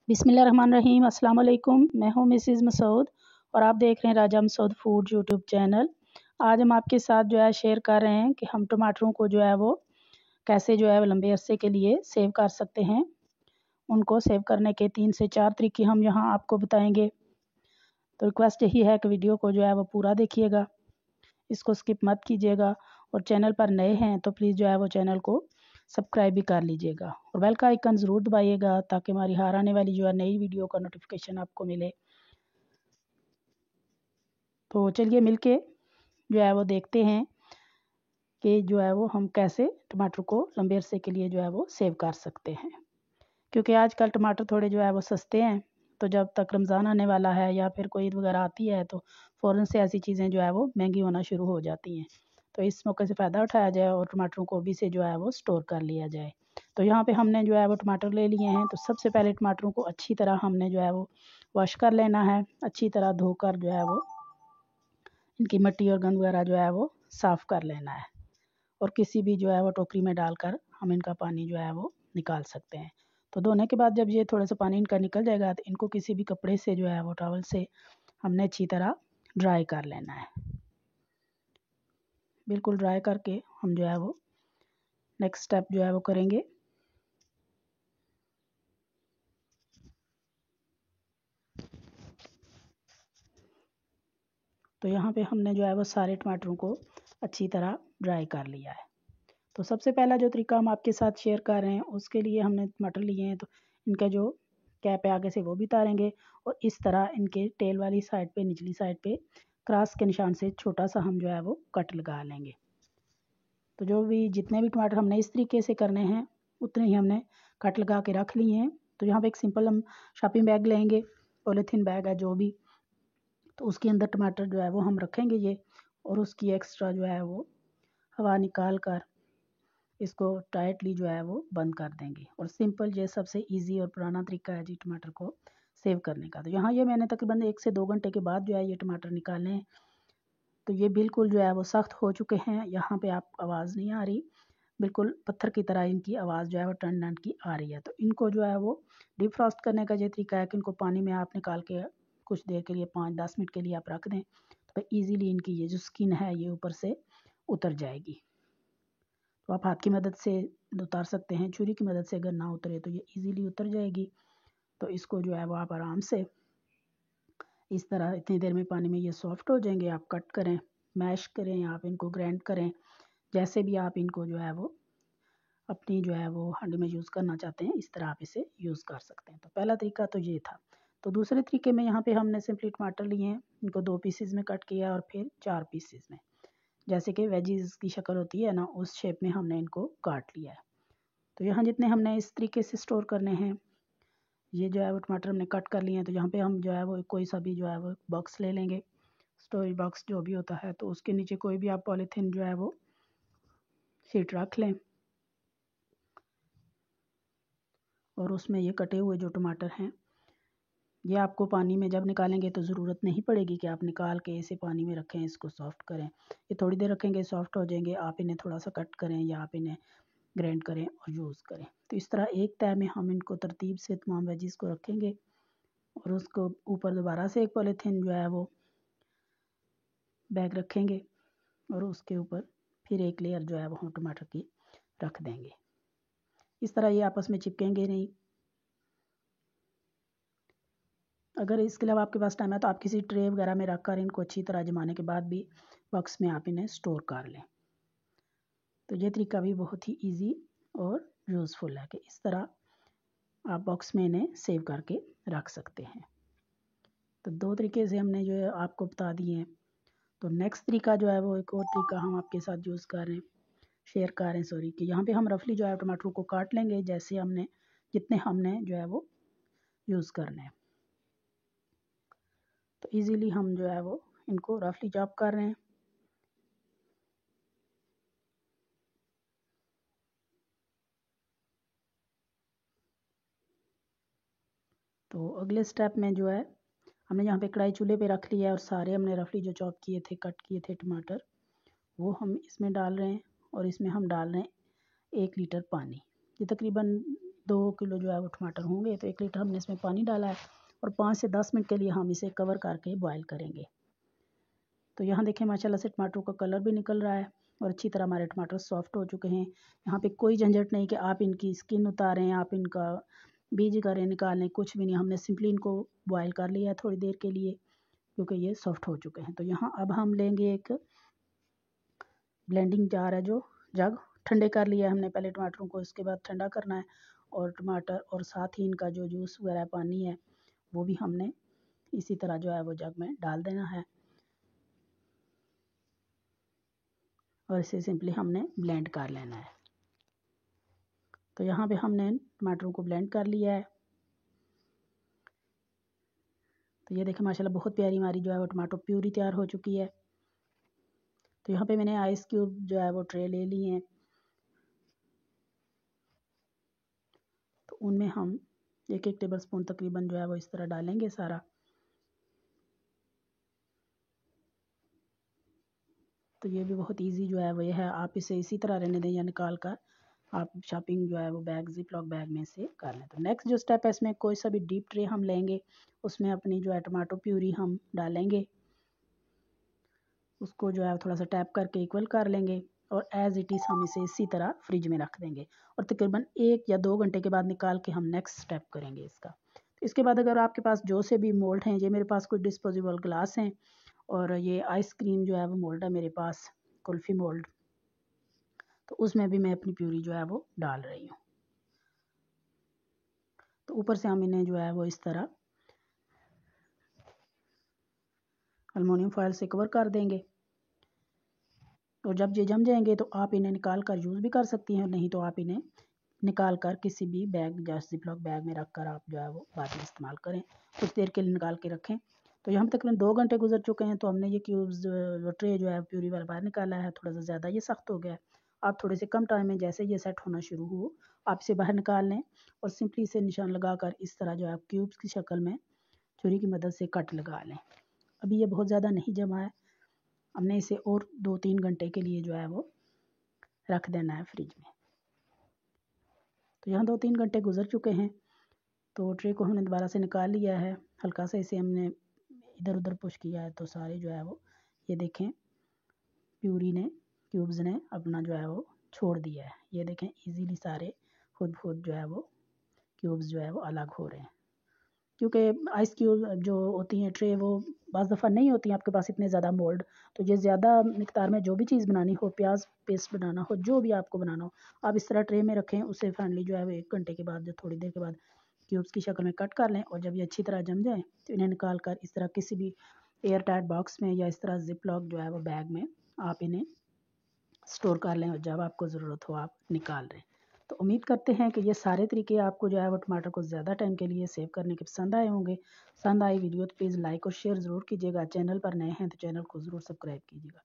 बिस्मिल्लाहिर्रहमानिर्रहीम। अस्सलाम वालेकुम। मैं हूँ मिसिज़ मसूद और आप देख रहे हैं राजा मसूद फूड यूट्यूब चैनल। आज हम आपके साथ जो है शेयर कर रहे हैं कि हम टमाटरों को जो है वो कैसे जो है लंबे अरसे के लिए सेव कर सकते हैं। उनको सेव करने के 3 से 4 तरीके हम यहाँ आपको बताएंगे। तो रिक्वेस्ट यही है कि वीडियो को जो है वो पूरा देखिएगा, इसको स्किप मत कीजिएगा और चैनल पर नए हैं तो प्लीज़ जो है वो चैनल को सब्सक्राइब भी कर लीजिएगा और बेल का आइकन ज़रूर दबाइएगा ताकि हमारी हर आने वाली जो है नई वीडियो का नोटिफिकेशन आपको मिले। तो चलिए मिलके जो है वो देखते हैं कि जो है वो हम कैसे टमाटर को लंबे अरसे के लिए जो है वो सेव कर सकते हैं, क्योंकि आजकल टमाटर थोड़े जो है वो सस्ते हैं। तो जब तक रमज़ान आने वाला है या फिर कोई ईद वगैरह आती है तो फ़ौरन से ऐसी चीज़ें जो है वो महंगी होना शुरू हो जाती हैं। तो इस मौके से फ़ायदा उठाया जाए और टमाटरों को अभी से जो है वो स्टोर कर लिया जाए। तो यहाँ पे हमने जो है वो टमाटर ले लिए हैं। तो सबसे पहले टमाटरों को अच्छी तरह हमने जो है वो वॉश कर लेना है, अच्छी तरह धोकर जो है वो इनकी मिट्टी और गंद वगैरह जो है वो साफ़ कर लेना है और किसी भी जो है वो टोकरी में डालकर हम इनका पानी जो है वो निकाल सकते हैं। तो धोने के बाद जब ये थोड़ा सा पानी इनका निकल जाएगा तो इनको किसी भी कपड़े से जो है वो टॉवल से हमने अच्छी तरह ड्राई कर लेना है। बिल्कुल ड्राई करके हम जो है वो नेक्स्ट स्टेप जो है वो करेंगे। तो यहाँ पे हमने जो है वो सारे टमाटरों को अच्छी तरह ड्राई कर लिया है। तो सबसे पहला जो तरीका हम आपके साथ शेयर कर रहे हैं उसके लिए हमने टमाटर लिए हैं। तो इनका जो कैप है आगे से वो भी उतारेंगे और इस तरह इनके टेल वाली साइड पे निचली साइड पे क्रॉस के निशान से छोटा सा हम जो है वो कट लगा लेंगे। तो जो भी जितने भी टमाटर हमने इस तरीके से करने हैं उतने ही हमने कट लगा के रख लिए हैं। तो यहाँ पे एक सिंपल हम शॉपिंग बैग लेंगे, पॉलीथीन बैग है जो भी, तो उसके अंदर टमाटर जो है वो हम रखेंगे ये और उसकी एक्स्ट्रा जो है वो हवा निकाल कर इसको टाइटली जो है वो बंद कर देंगे। और सिंपल ये सबसे इजी और पुराना तरीका है जी टमाटर को सेव करने का। तो यहाँ ये मैंने तकरीबन 1 से 2 घंटे के बाद जो है ये टमाटर निकाले हैं। तो ये बिल्कुल जो है वो सख्त हो चुके हैं। यहाँ पे आप आवाज़ नहीं आ रही, बिल्कुल पत्थर की तरह इनकी आवाज़ जो है वो टन टन की आ रही है। तो इनको जो है वो डीप फ्रॉस्ट करने का ये तरीका है कि इनको पानी में आप निकाल के कुछ देर के लिए 5-10 मिनट के लिए आप रख दें तो ईज़िली इनकी ये जो स्किन है ये ऊपर से उतर जाएगी। तो आप हाथ की मदद से उतार सकते हैं, छुरी की मदद से अगर ना उतरे तो ये इजीली उतर जाएगी। तो इसको जो है वो आप आराम से इस तरह इतनी देर में पानी में ये सॉफ्ट हो जाएंगे। आप कट करें, मैश करें, आप इनको ग्राइंड करें, जैसे भी आप इनको जो है वो अपनी जो है वो हांडी में यूज़ करना चाहते हैं इस तरह आप इसे यूज़ कर सकते हैं। तो पहला तरीका तो ये था। तो दूसरे तरीके में यहाँ पे हमने सिंपली टमाटर लिए हैं, इनको 2 पीसेस में कट किया और फिर 4 पीसेस में, जैसे कि वेजीज़ की शक्ल होती है ना उस शेप में हमने इनको काट लिया है। तो यहाँ जितने हमने इस तरीके से स्टोर करने हैं, ये जो है वो टमाटर हमने कट कर लिए हैं। तो यहाँ पे हम जो है वो कोई सा भी जो है वो बॉक्स ले लेंगे, स्टोरेज बॉक्स जो भी होता है। तो उसके नीचे कोई भी आप पॉलीथीन जो है वो शीट रख लें और उसमें ये कटे हुए जो टमाटर हैं ये आपको पानी में जब निकालेंगे तो ज़रूरत नहीं पड़ेगी कि आप निकाल के इसे पानी में रखें, इसको सॉफ्ट करें। ये थोड़ी देर रखेंगे, सॉफ्ट हो जाएंगे, आप इन्हें थोड़ा सा कट करें या आप इन्हें ग्राइंड करें और यूज़ करें। तो इस तरह एक तय में हम इनको तरतीब से तमाम वेजीज़ को रखेंगे और उसको ऊपर दोबारा से एक पॉलीथीन जो है वो बैग रखेंगे और उसके ऊपर फिर एक लेयर जो है वो हम टमाटर की रख देंगे। इस तरह ये आपस में चिपकेंगे नहीं। अगर इसके अलावा आपके पास टाइम है तो आप किसी ट्रे वगैरह में रख कर इनको अच्छी तरह जमाने के बाद भी बॉक्स में आप इन्हें स्टोर कर लें। तो ये तरीका भी बहुत ही ईजी और यूज़फुल है कि इस तरह आप बॉक्स में इन्हें सेव करके रख सकते हैं। तो 2 तरीके से हमने जो है आपको बता दिए हैं। तो नेक्स्ट तरीका जो है वो एक और तरीका हम आपके साथ यूज़ कर रहे हैं, शेयर कर रहे हैं सॉरी, कि यहाँ पे हम रफली जो है टमाटरों को काट लेंगे जैसे हमने जितने हमने जो है वो यूज़ करने हैं। तो इजीली हम जो है वो इनको रफली चॉप कर रहे हैं। तो अगले स्टेप में जो है हमने यहाँ पे कढ़ाई चूल्हे पे रख लिया है और सारे हमने रफली जो चॉप किए थे, कट किए थे टमाटर, वो हम इसमें डाल रहे हैं और इसमें हम डाल रहे हैं 1 लीटर पानी। ये तकरीबन 2 किलो जो है वो टमाटर होंगे, तो 1 लीटर हमने इसमें पानी डाला है और 5 से 10 मिनट के लिए हम इसे कवर करके बॉयल करेंगे। तो यहाँ देखें माशाल्लाह से टमाटरों का कलर भी निकल रहा है और अच्छी तरह हमारे टमाटर सॉफ्ट हो चुके हैं। यहाँ पे कोई झंझट नहीं कि आप इनकी स्किन उतारें, आप इनका बीज करें निकालें, कुछ भी नहीं। हमने सिंपली इनको बॉयल कर लिया है थोड़ी देर के लिए, क्योंकि ये सॉफ्ट हो चुके हैं। तो यहाँ अब हम लेंगे एक ब्लेंडिंग जार है, जो जग ठंडे कर लिया है हमने पहले टमाटरों को, इसके बाद ठंडा करना है और टमाटर और साथ ही इनका जो जूस वगैरह पानी है वो भी हमने इसी तरह जो है वो जग में डाल देना है और इसे सिंपली हमने ब्लेंड कर लेना है। तो यहाँ पे हमने टमाटरों को ब्लेंड कर लिया है। तो ये देखें माशाल्लाह बहुत प्यारी हमारी जो है वो टमाटो प्यूरी तैयार हो चुकी है। तो यहाँ पे मैंने आइस क्यूब जो है वो ट्रे ले लिए हैं, तो उनमें हम 1-1 टेबल स्पून तकरीबन जो है वो इस तरह डालेंगे सारा। तो ये भी बहुत इजी जो है वो ये है, आप इसे इसी तरह रहने दें या निकाल कर आप शॉपिंग जो है वो बैग ज़िप-लॉक बैग में से कर लें। तो नेक्स्ट जो स्टेप है, इसमें कोई सा भी डीप ट्रे हम लेंगे, उसमें अपनी जो है टमाटो प्यूरी हम डालेंगे, उसको जो है थोड़ा सा टैप करके इक्वल कर लेंगे और एज़ इट इज़ हम इसे इसी तरह फ्रिज में रख देंगे और तकरीबन 1 या 2 घंटे के बाद निकाल के हम नेक्स्ट स्टेप करेंगे इसका। तो इसके बाद अगर आपके पास जो से भी मोल्ड हैं, ये मेरे पास कुछ डिस्पोजेबल ग्लास हैं और ये आइसक्रीम जो है वो मोल्ड है मेरे पास, कुल्फ़ी मोल्ड, तो उसमें भी मैं अपनी प्यूरी जो है वो डाल रही हूँ। तो ऊपर से हम इन्हें जो है वो इस तरह एल्युमिनियम फॉयल से कवर कर देंगे और जब ये जम जाएंगे तो आप इन्हें निकाल कर यूज़ भी कर सकती हैं, नहीं तो आप इन्हें निकाल कर किसी भी बैग या ज़िप-लॉक बैग में रख कर आप जो है वो बाद में इस्तेमाल करें, कुछ देर के लिए निकाल के रखें। तो यहाँ तकरीबन 2 घंटे गुजर चुके हैं, तो हमने ये क्यूब्स ट्रे जो है प्यूरी वाला बाहर निकाला है, थोड़ा सा ज़्यादा ये सख्त हो गया है। आप थोड़े से कम टाइम में जैसे ये सेट होना शुरू हो, आप इसे बाहर निकाल लें और सिंपली इसे निशान लगा कर इस तरह जो है क्यूब्स की शक्ल में छुरी की मदद से कट लगा लें। अभी ये बहुत ज़्यादा नहीं जमा है, हमने इसे और 2-3 घंटे के लिए जो है वो रख देना है फ्रिज में। तो यहाँ 2-3 घंटे गुजर चुके हैं, तो ट्रे को हमने दोबारा से निकाल लिया है, हल्का सा इसे हमने इधर उधर पुश किया है, तो सारे जो है वो ये देखें प्यूरी ने क्यूब्स ने अपना जो है वो छोड़ दिया है। ये देखें इजीली सारे खुद खुद जो है वो क्यूब्स जो है वो अलग हो रहे हैं, क्योंकि आइस क्यूब जो होती हैं ट्रे वो बज़ दफ़ा नहीं होती हैं आपके पास इतने ज़्यादा मोल्ड, तो ये ज़्यादा मिकदार में जो भी चीज़ बनानी हो, प्याज पेस्ट बनाना हो, जो भी आपको बनाना हो, आप इस तरह ट्रे में रखें। उसे फाइनली जो है वो 1 घंटे के बाद जो थोड़ी देर के बाद क्यूब्स की शक्ल में कट कर लें और जब ये अच्छी तरह जम जाए तो इन्हें निकाल कर इस तरह किसी भी एयर टाइट बॉक्स में या इस तरह ज़िप-लॉक जो है वो बैग में आप इन्हें स्टोर कर लें और जब आपको ज़रूरत हो आप निकाल लें। तो उम्मीद करते हैं कि ये सारे तरीके आपको जो है वो टमाटर को ज़्यादा टाइम के लिए सेव करने के पसंद आए होंगे। पसंद आई वीडियो तो प्लीज़ लाइक और शेयर ज़रूर कीजिएगा। चैनल पर नए हैं तो चैनल को ज़रूर सब्सक्राइब कीजिएगा।